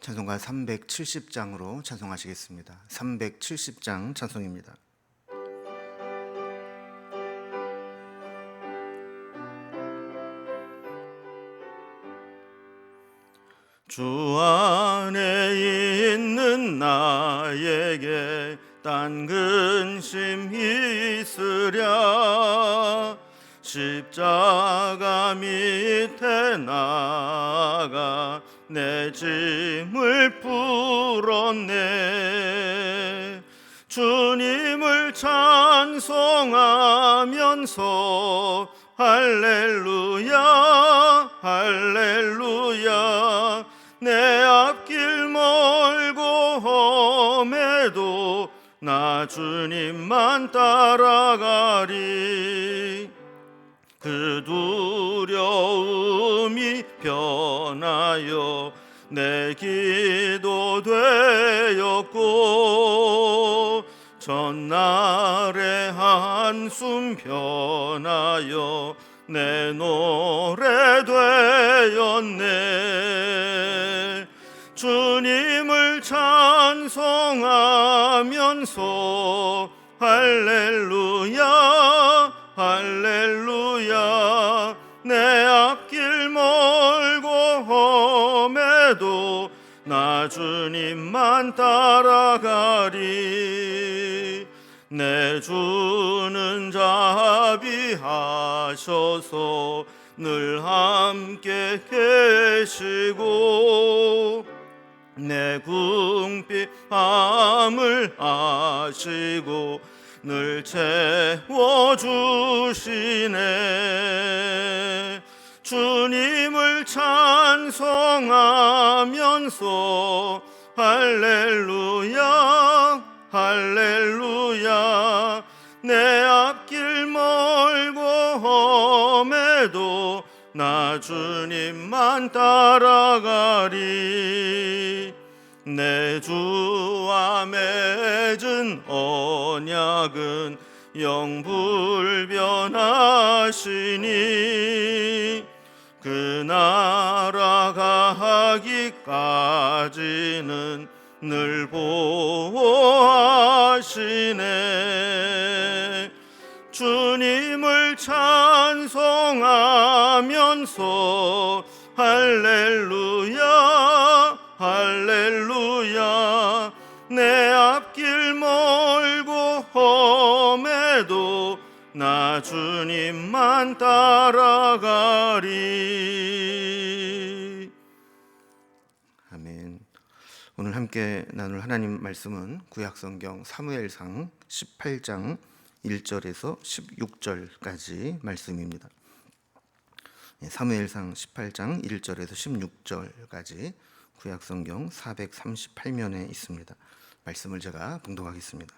찬송가 370장으로 찬송하시겠습니다. 370장 찬송입니다. 주 안에 있는 나에게 딴 근심 있으랴. 십자가 밑에 나가 내 짐을 풀었네. 주님을 찬송하면서 할렐루야 할렐루야. 내 앞길 멀고 험해도 나 주님만 따라가리. 그 두려움이 변하여 내 기도 되었고, 전날의 한숨 변하여 내 노래 되었네. 주님을 찬송하면서 할렐루야 할렐루야. 내 앞길 멀고 험해도 나 주님만 따라가리. 내 주는 자비하셔서 늘 함께 계시고, 내 궁핍함을 아시고 늘 채워주시네. 주님을 찬송하면서 할렐루야 할렐루야. 내 앞길 멀고 험해도 나 주님만 따라가리. 내 주와 맺은 언약은 영불변하시니, 그 나라 가기까지는 늘 보호하시네. 주님을 찬송하면서 할렐루야 할렐루야. 내 앞길 멀고 험해도 나 주님만 따라가리. 아멘. 오늘 함께 나눌 하나님 말씀은 구약성경 사무엘상 18장 1절에서 16절까지 말씀입니다. 사무엘상 18장 1절에서 16절까지 구약성경 438면에 있습니다. 말씀을 제가 봉독하겠습니다.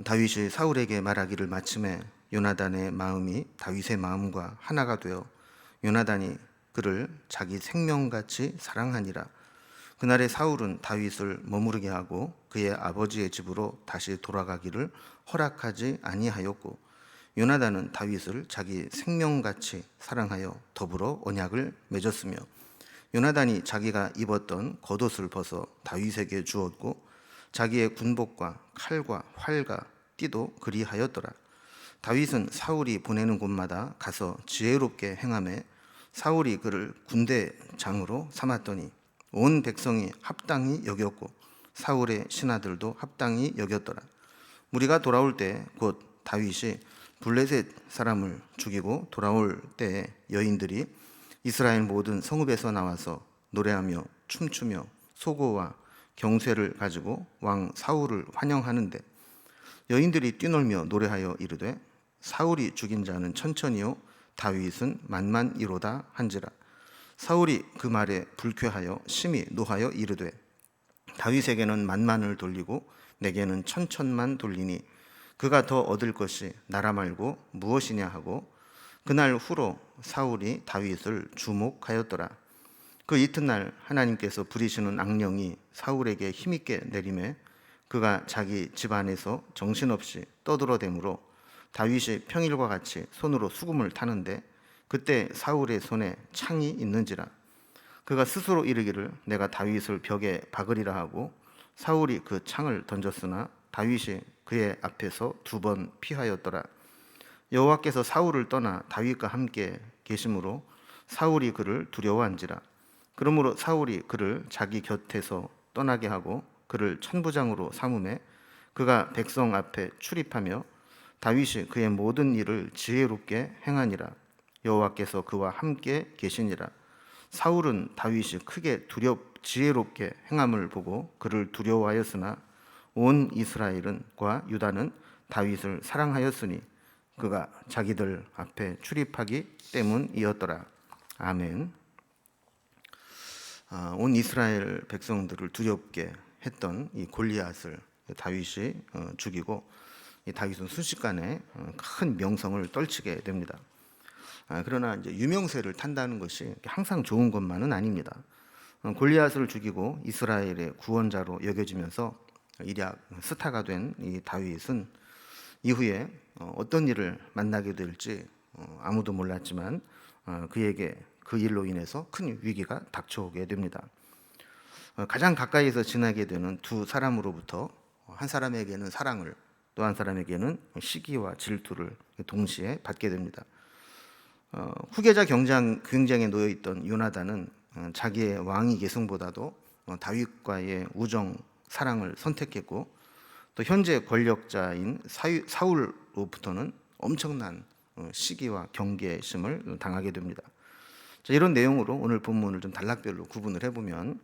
다윗이 사울에게 말하기를 마침에 요나단의 마음이 다윗의 마음과 하나가 되어 요나단이 그를 자기 생명같이 사랑하니라. 그날에 사울은 다윗을 머무르게 하고 그의 아버지의 집으로 다시 돌아가기를 허락하지 아니하였고, 요나단은 다윗을 자기 생명같이 사랑하여 더불어 언약을 맺었으며, 요나단이 자기가 입었던 겉옷을 벗어 다윗에게 주었고, 자기의 군복과 칼과 활과 띠도 그리하였더라. 다윗은 사울이 보내는 곳마다 가서 지혜롭게 행하매 사울이 그를 군대장으로 삼았더니 온 백성이 합당히 여겼고 사울의 신하들도 합당히 여겼더라. 무리가 돌아올 때 곧 다윗이 블레셋 사람을 죽이고 돌아올 때에 여인들이 이스라엘 모든 성읍에서 나와서 노래하며 춤추며 소고와 경쇠를 가지고 왕 사울을 환영하는데, 여인들이 뛰놀며 노래하여 이르되 사울이 죽인 자는 천천히요 다윗은 만만이로다 한지라. 사울이 그 말에 불쾌하여 심히 노하여 이르되 다윗에게는 만만을 돌리고 내게는 천천만 돌리니 그가 더 얻을 것이 나라 말고 무엇이냐 하고, 그날 후로 사울이 다윗을 주목하였더라. 그 이튿날 하나님께서 부리시는 악령이 사울에게 힘있게 내림에 그가 자기 집안에서 정신없이 떠들어대므로 다윗이 평일과 같이 손으로 수금을 타는데 그때 사울의 손에 창이 있는지라. 그가 스스로 이르기를 내가 다윗을 벽에 박으리라 하고 사울이 그 창을 던졌으나 다윗이 그의 앞에서 2번 피하였더라. 여호와께서 사울을 떠나 다윗과 함께 계심으로 사울이 그를 두려워한지라. 그러므로 사울이 그를 자기 곁에서 떠나게 하고 그를 천부장으로 삼음에 그가 백성 앞에 출입하며 다윗이 그의 모든 일을 지혜롭게 행하니라. 여호와께서 그와 함께 계시니라. 사울은 다윗이 크게 지혜롭게 행함을 보고 그를 두려워하였으나 온 이스라엘과 유다는 다윗을 사랑하였으니 그가 자기들 앞에 출입하기 때문이었더라. 아멘. 온 이스라엘 백성들을 두렵게 했던 이 골리앗을 다윗이 죽이고 이 다윗은 순식간에 큰 명성을 떨치게 됩니다. 그러나 이제 유명세를 탄다는 것이 항상 좋은 것만은 아닙니다. 골리앗을 죽이고 이스라엘의 구원자로 여겨지면서 일약 스타가 된 이 다윗은 이후에 어떤 일을 만나게 될지 아무도 몰랐지만 그에게 그 일로 인해서 큰 위기가 닥쳐오게 됩니다. 가장 가까이서 지나게 되는 두 사람으로부터 한 사람에게는 사랑을, 또 한 사람에게는 시기와 질투를 동시에 받게 됩니다. 후계자 경쟁에 놓여 있던 요나단은 자기의 왕위 계승보다도 다윗과의 우정, 사랑을 선택했고 또 현재 권력자인 사울로부터는 엄청난 시기와 경계심을 당하게 됩니다. 자, 이런 내용으로 오늘 본문을 좀 단락별로 구분을 해보면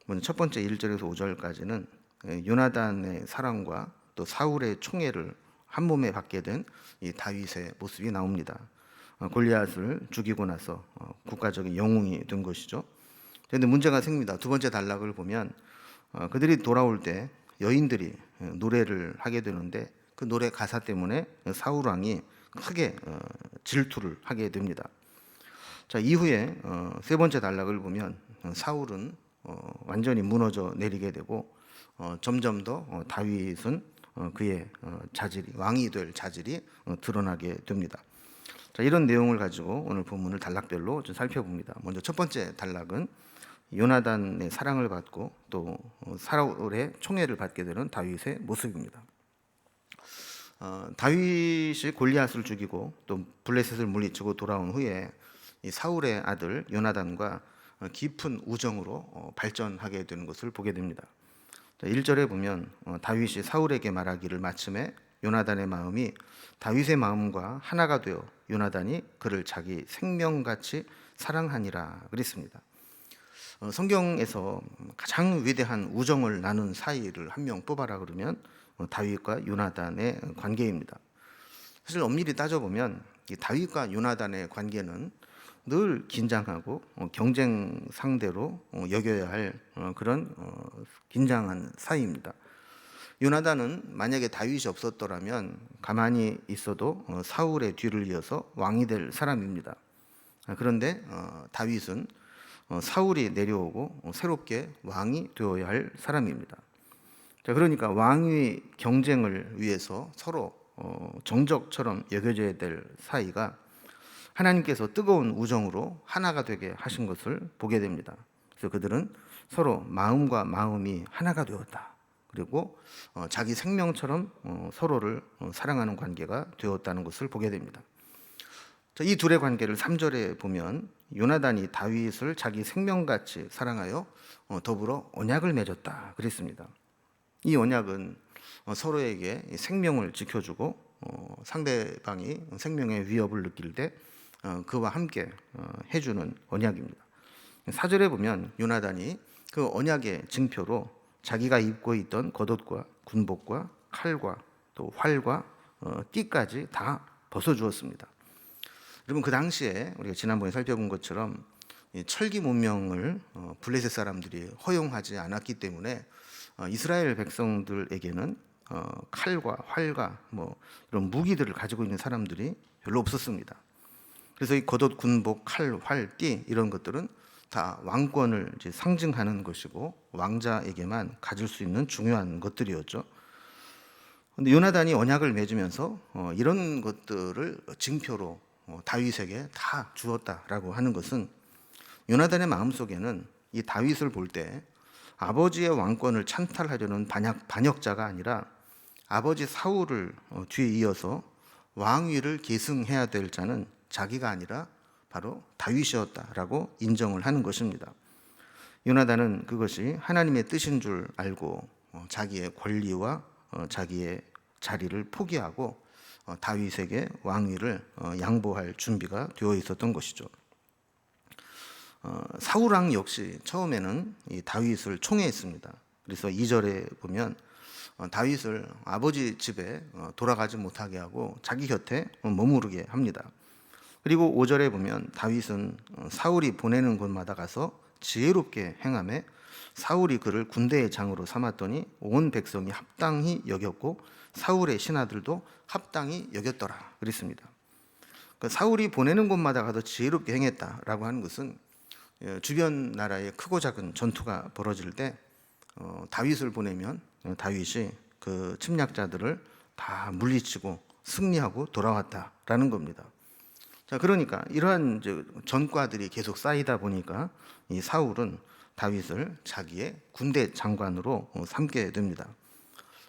먼저 첫 번째 1절에서 5절까지는 요나단의 사랑과 또 사울의 총애를 한 몸에 받게 된 이 다윗의 모습이 나옵니다. 골리앗을 죽이고 나서 국가적인 영웅이 된 것이죠. 그런데 문제가 생깁니다. 두 번째 단락을 보면 그들이 돌아올 때 여인들이 노래를 하게 되는데 그 노래 가사 때문에 사울 왕이 크게 질투를 하게 됩니다. 자, 이후에 세 번째 단락을 보면 사울은 완전히 무너져 내리게 되고 점점 더 다윗은 그의 자질이, 왕이 될 자질이 드러나게 됩니다. 자, 이런 내용을 가지고 오늘 본문을 단락별로 좀 살펴봅니다. 먼저 첫 번째 단락은 요나단의 사랑을 받고 또 사울의 총애를 받게 되는 다윗의 모습입니다. 다윗이 골리앗을 죽이고 또 블레셋을 물리치고 돌아온 후에 이 사울의 아들 요나단과 깊은 우정으로 발전하게 되는 것을 보게 됩니다. 1절에 보면 다윗이 사울에게 말하기를 마침에 요나단의 마음이 다윗의 마음과 하나가 되어 요나단이 그를 자기 생명같이 사랑하니라 그랬습니다. 성경에서 가장 위대한 우정을 나눈 사이를 한 명 뽑아라 그러면 다윗과 요나단의 관계입니다. 사실 엄밀히 따져보면 이 다윗과 요나단의 관계는 늘 긴장하고 경쟁 상대로 여겨야 할 그런 긴장한 사이입니다. 요나단은 만약에 다윗이 없었더라면 가만히 있어도 사울의 뒤를 이어서 왕이 될 사람입니다. 그런데 다윗은 사울이 내려오고 새롭게 왕이 되어야 할 사람입니다. 자, 그러니까 왕위 경쟁을 위해서 서로 정적처럼 여겨져야 될 사이가 하나님께서 뜨거운 우정으로 하나가 되게 하신 것을 보게 됩니다. 그래서 그들은 서로 마음과 마음이 하나가 되었다. 그리고 자기 생명처럼 서로를 사랑하는 관계가 되었다는 것을 보게 됩니다. 이 둘의 관계를 3절에 보면 요나단이 다윗을 자기 생명같이 사랑하여 더불어 언약을 맺었다 그랬습니다. 이 언약은 서로에게 생명을 지켜주고 상대방이 생명의 위협을 느낄 때 그와 함께 해주는 언약입니다. 4절에 보면 요나단이 그 언약의 징표로 자기가 입고 있던 겉옷과 군복과 칼과 또 활과 띠까지 다 벗어주었습니다. 여러분, 그 당시에 우리가 지난번에 살펴본 것처럼 철기 문명을 블레셋 사람들이 허용하지 않았기 때문에 이스라엘 백성들에게는 칼과 활과 뭐 이런 무기들을 가지고 있는 사람들이 별로 없었습니다. 그래서 이 겉옷, 군복, 칼, 활, 띠 이런 것들은 다 왕권을 이제 상징하는 것이고 왕자에게만 가질 수 있는 중요한 것들이었죠. 그런데 요나단이 언약을 맺으면서 이런 것들을 징표로 다윗에게 다 주었다라고 하는 것은 요나단의 마음속에는 이 다윗을 볼 때 아버지의 왕권을 찬탈하려는 반역자가 아니라 아버지 사울을 뒤에 이어서 왕위를 계승해야 될 자는 자기가 아니라 바로 다윗이었다라고 인정을 하는 것입니다. 요나단은 그것이 하나님의 뜻인 줄 알고 자기의 권리와 자기의 자리를 포기하고 다윗에게 왕위를 양보할 준비가 되어 있었던 것이죠. 사울 왕 역시 처음에는 이 다윗을 총애했습니다. 그래서 2절에 보면 다윗을 아버지 집에 돌아가지 못하게 하고 자기 곁에 머무르게 합니다. 그리고 5절에 보면 다윗은 사울이 보내는 곳마다 가서 지혜롭게 행하며 사울이 그를 군대의 장으로 삼았더니 온 백성이 합당히 여겼고 사울의 신하들도 합당히 여겼더라 그랬습니다. 사울이 보내는 곳마다 가서 지혜롭게 행했다라고 하는 것은 주변 나라에 크고 작은 전투가 벌어질 때 다윗을 보내면 다윗이 그 침략자들을 다 물리치고 승리하고 돌아왔다라는 겁니다. 자, 그러니까 이러한 전과들이 계속 쌓이다 보니까 이 사울은 다윗을 자기의 군대 장관으로 삼게 됩니다.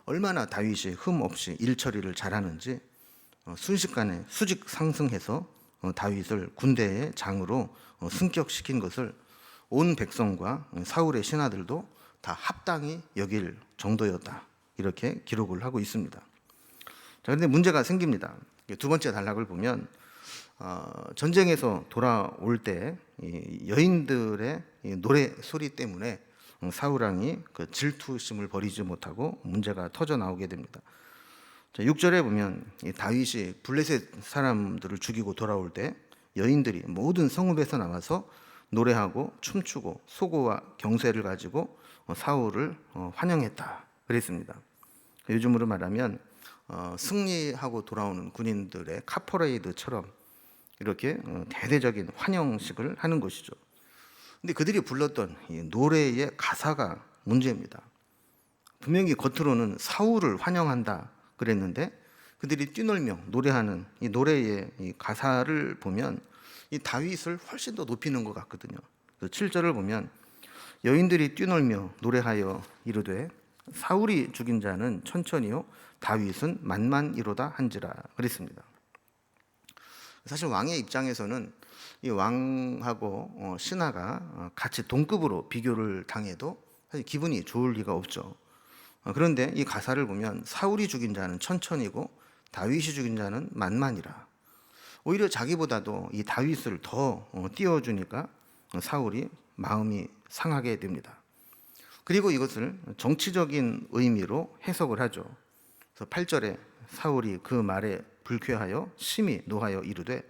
얼마나 다윗이 흠 없이 일 처리를 잘하는지 순식간에 수직 상승해서 다윗을 군대의 장으로 승격시킨 것을 온 백성과 사울의 신하들도 다 합당히 여길 정도였다. 이렇게 기록을 하고 있습니다. 자, 그런데 문제가 생깁니다. 두 번째 단락을 보면 전쟁에서 돌아올 때 여인들의 노래 소리 때문에 사울 왕이 그 질투심을 버리지 못하고 문제가 터져 나오게 됩니다. 6절에 보면 다윗이 블레셋 사람들을 죽이고 돌아올 때 여인들이 모든 성읍에서 나와서 노래하고 춤추고 소고와 경쇠를 가지고 사울을 환영했다 그랬습니다. 요즘으로 말하면 승리하고 돌아오는 군인들의 카퍼레이드처럼 이렇게 대대적인 환영식을 하는 것이죠. 근데 그들이 불렀던 이 노래의 가사가 문제입니다. 분명히 겉으로는 사울을 환영한다 그랬는데 그들이 뛰놀며 노래하는 이 노래의 이 가사를 보면 이 다윗을 훨씬 더 높이는 것 같거든요. 7절을 보면 여인들이 뛰놀며 노래하여 이르되 사울이 죽인 자는 천천히요 다윗은 만만이로다 한지라 그랬습니다. 사실 왕의 입장에서는 이 왕하고 신하가 같이 동급으로 비교를 당해도 사실 기분이 좋을 리가 없죠. 그런데 이 가사를 보면 사울이 죽인 자는 천천히고 다윗이 죽인 자는 만만이라. 오히려 자기보다도 이 다윗을 더 띄워주니까 사울이 마음이 상하게 됩니다. 그리고 이것을 정치적인 의미로 해석을 하죠. 그래서 8절에 사울이 그 말에 불쾌하여 심히 노하여 이르되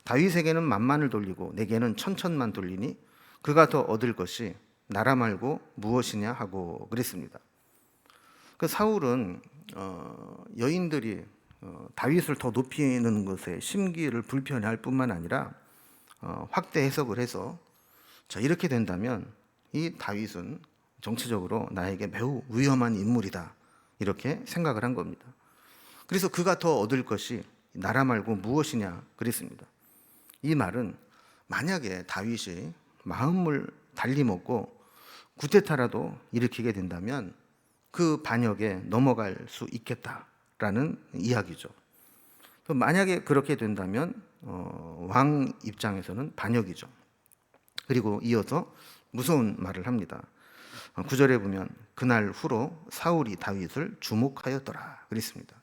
다윗에게는 만만을 돌리고 내게는 천천만 돌리니 그가 더 얻을 것이 나라 말고 무엇이냐 하고 그랬습니다. 그 사울은 여인들이 다윗을 더 높이는 것에 심기를 불편해할 뿐만 아니라 확대 해석을 해서 자, 이렇게 된다면 이 다윗은 정치적으로 나에게 매우 위험한 인물이다 이렇게 생각을 한 겁니다. 그래서 그가 더 얻을 것이 나라 말고 무엇이냐 그랬습니다. 이 말은 만약에 다윗이 마음을 달리 먹고 구테타라도 일으키게 된다면 그 반역에 넘어갈 수 있겠다라는 이야기죠. 만약에 그렇게 된다면 왕 입장에서는 반역이죠. 그리고 이어서 무서운 말을 합니다. 9절에 보면 그날 후로 사울이 다윗을 주목하였더라 그랬습니다.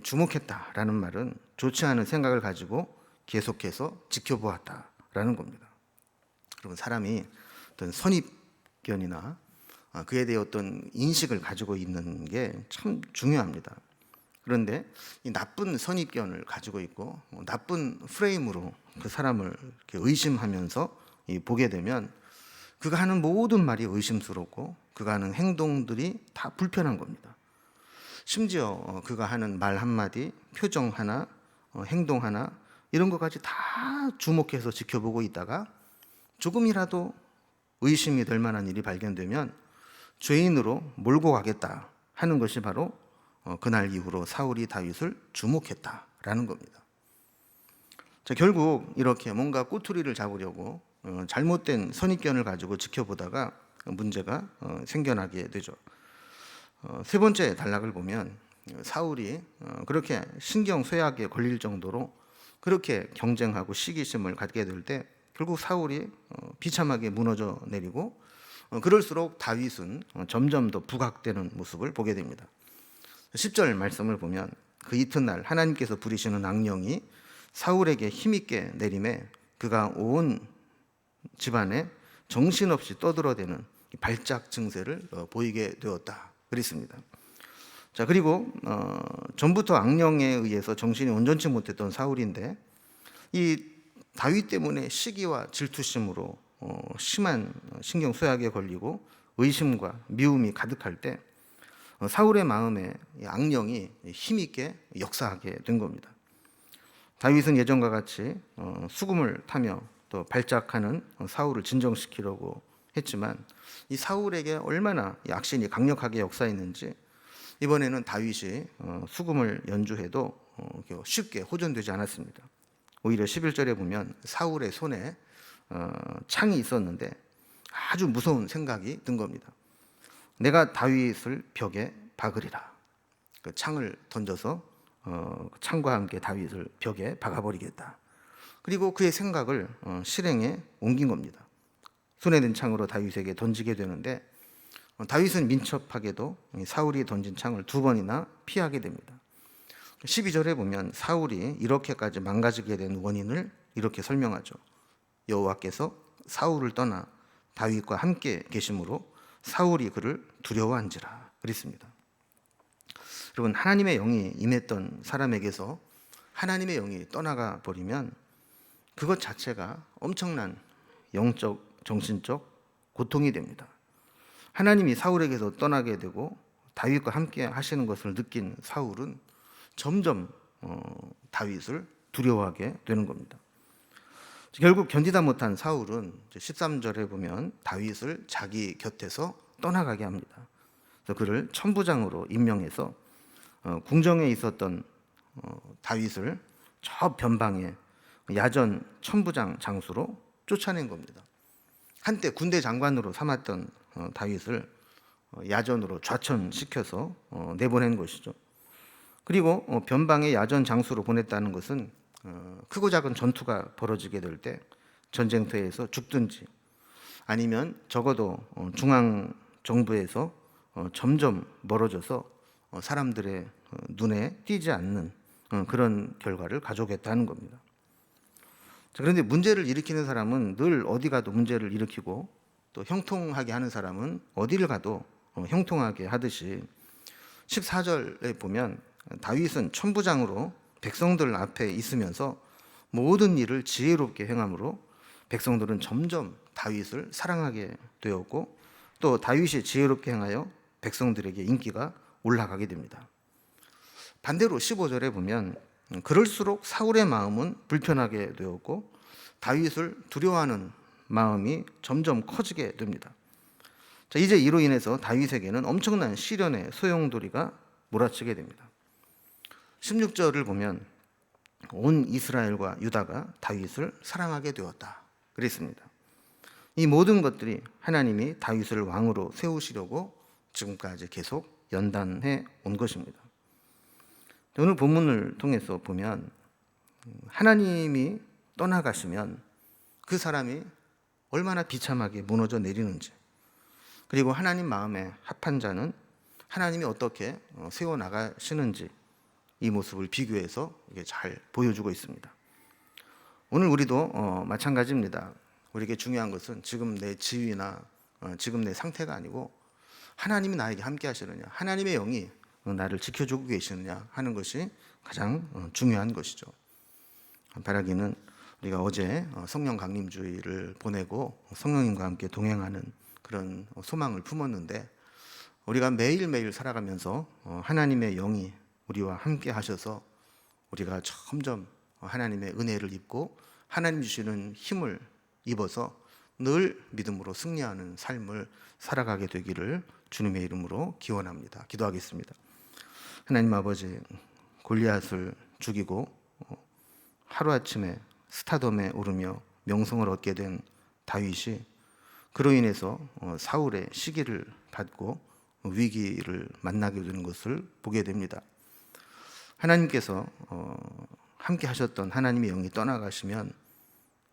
주목했다라는 말은 좋지 않은 생각을 가지고 계속해서 지켜보았다라는 겁니다. 그러면 사람이 어떤 선입견이나 그에 대해 어떤 인식을 가지고 있는 게 참 중요합니다. 그런데 이 나쁜 선입견을 가지고 있고 나쁜 프레임으로 그 사람을 이렇게 의심하면서 보게 되면 그가 하는 모든 말이 의심스럽고 그가 하는 행동들이 다 불편한 겁니다. 심지어 그가 하는 말 한마디, 표정 하나, 행동 하나 이런 것까지 다 주목해서 지켜보고 있다가 조금이라도 의심이 될 만한 일이 발견되면 죄인으로 몰고 가겠다 하는 것이 바로 그날 이후로 사울이 다윗을 주목했다라는 겁니다. 자, 결국 이렇게 뭔가 꼬투리를 잡으려고 잘못된 선입견을 가지고 지켜보다가 문제가 생겨나게 되죠. 세 번째 단락을 보면 사울이 그렇게 신경쇠약에 걸릴 정도로 그렇게 경쟁하고 시기심을 갖게 될 때 결국 사울이 비참하게 무너져 내리고 그럴수록 다윗은 점점 더 부각되는 모습을 보게 됩니다. 10절 말씀을 보면 그 이튿날 하나님께서 부리시는 악령이 사울에게 힘있게 내림에 그가 온 집안에 정신없이 떠들어대는 발작 증세를 보이게 되었다 그랬습니다. 자, 그리고 전부터 악령에 의해서 정신이 온전치 못했던 사울인데 이 다윗 때문에 시기와 질투심으로 심한 신경쇠약에 걸리고 의심과 미움이 가득할 때 사울의 마음에 악령이 힘있게 역사하게 된 겁니다. 다윗은 예전과 같이 수금을 타며 또 발작하는 사울을 진정시키려고 했지만 이 사울에게 얼마나 악신이 강력하게 역사했는지 이번에는 다윗이 수금을 연주해도 쉽게 호전되지 않았습니다. 오히려 11절에 보면 사울의 손에 창이 있었는데 아주 무서운 생각이 든 겁니다. 내가 다윗을 벽에 박으리라. 그 창을 던져서 창과 함께 다윗을 벽에 박아버리겠다. 그리고 그의 생각을 실행에 옮긴 겁니다. 손에 든 창으로 다윗에게 던지게 되는데 다윗은 민첩하게도 사울이 던진 창을 2번이나 피하게 됩니다. 12절에 보면 사울이 이렇게까지 망가지게 된 원인을 이렇게 설명하죠. 여호와께서 사울을 떠나 다윗과 함께 계심으로 사울이 그를 두려워한지라 그랬습니다. 여러분, 하나님의 영이 임했던 사람에게서 하나님의 영이 떠나가 버리면 그것 자체가 엄청난 영적, 정신적 고통이 됩니다. 하나님이 사울에게서 떠나게 되고 다윗과 함께 하시는 것을 느낀 사울은 점점 다윗을 두려워하게 되는 겁니다. 결국 견디다 못한 사울은 13절에 보면 다윗을 자기 곁에서 떠나가게 합니다. 그래서 그를 천부장으로 임명해서 궁정에 있었던 다윗을 저 변방에 야전 천부장 장수로 쫓아낸 겁니다. 한때 군대 장관으로 삼았던 다윗을 야전으로 좌천시켜서 내보낸 것이죠. 그리고 변방의 야전 장수로 보냈다는 것은 크고 작은 전투가 벌어지게 될 때 전쟁터에서 죽든지 아니면 적어도 중앙 정부에서 점점 멀어져서 사람들의 눈에 띄지 않는 그런 결과를 가져오겠다는 겁니다. 그런데 문제를 일으키는 사람은 늘 어디 가도 문제를 일으키고 또 형통하게 하는 사람은 어디를 가도 형통하게 하듯이 14절에 보면 다윗은 천부장으로 백성들 앞에 있으면서 모든 일을 지혜롭게 행함으로 백성들은 점점 다윗을 사랑하게 되었고 또 다윗이 지혜롭게 행하여 백성들에게 인기가 올라가게 됩니다. 반대로 15절에 보면 그럴수록 사울의 마음은 불편하게 되었고 다윗을 두려워하는 마음이 점점 커지게 됩니다. 자, 이제 이로 인해서 다윗에게는 엄청난 시련의 소용돌이가 몰아치게 됩니다. 16절을 보면 온 이스라엘과 유다가 다윗을 사랑하게 되었다 그랬습니다. 이 모든 것들이 하나님이 다윗을 왕으로 세우시려고 지금까지 계속 연단해 온 것입니다. 오늘 본문을 통해서 보면 하나님이 떠나가시면 그 사람이 얼마나 비참하게 무너져 내리는지, 그리고 하나님 마음에 합한 자는 하나님이 어떻게 세워나가시는지 이 모습을 비교해서 이게 잘 보여주고 있습니다. 오늘 우리도 마찬가지입니다. 우리에게 중요한 것은 지금 내 지위나 지금 내 상태가 아니고 하나님이 나에게 함께 하시느냐, 하나님의 영이 나를 지켜주고 계시느냐 하는 것이 가장 중요한 것이죠. 바라기는 우리가 어제 성령 강림주의를 보내고 성령님과 함께 동행하는 그런 소망을 품었는데 우리가 매일매일 살아가면서 하나님의 영이 우리와 함께 하셔서 우리가 점점 하나님의 은혜를 입고 하나님 주시는 힘을 입어서 늘 믿음으로 승리하는 삶을 살아가게 되기를 주님의 이름으로 기원합니다. 기도하겠습니다. 하나님 아버지, 골리앗을 죽이고 하루아침에 스타덤에 오르며 명성을 얻게 된 다윗이 그로 인해서 사울의 시기를 받고 위기를 만나게 되는 것을 보게 됩니다. 하나님께서 함께 하셨던 하나님의 영이 떠나가시면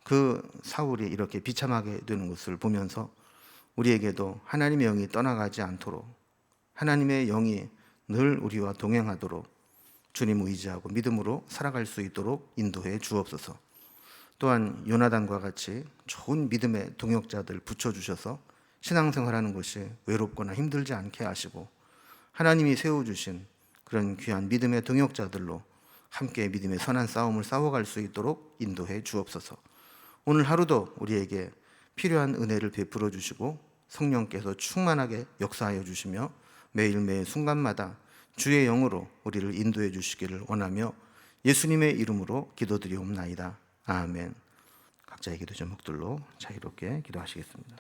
그 사울이 이렇게 비참하게 되는 것을 보면서 우리에게도 하나님의 영이 떠나가지 않도록, 하나님의 영이 늘 우리와 동행하도록 주님 의지하고 믿음으로 살아갈 수 있도록 인도해 주옵소서. 또한 요나단과 같이 좋은 믿음의 동역자들 붙여주셔서 신앙생활하는 것이 외롭거나 힘들지 않게 하시고, 하나님이 세워주신 그런 귀한 믿음의 동역자들로 함께 믿음의 선한 싸움을 싸워갈 수 있도록 인도해 주옵소서. 오늘 하루도 우리에게 필요한 은혜를 베풀어 주시고 성령께서 충만하게 역사하여 주시며 매일매일 순간마다 주의 영으로 우리를 인도해 주시기를 원하며 예수님의 이름으로 기도드리옵나이다. 아멘. 각자의 기도 제목들로 자유롭게 기도하시겠습니다.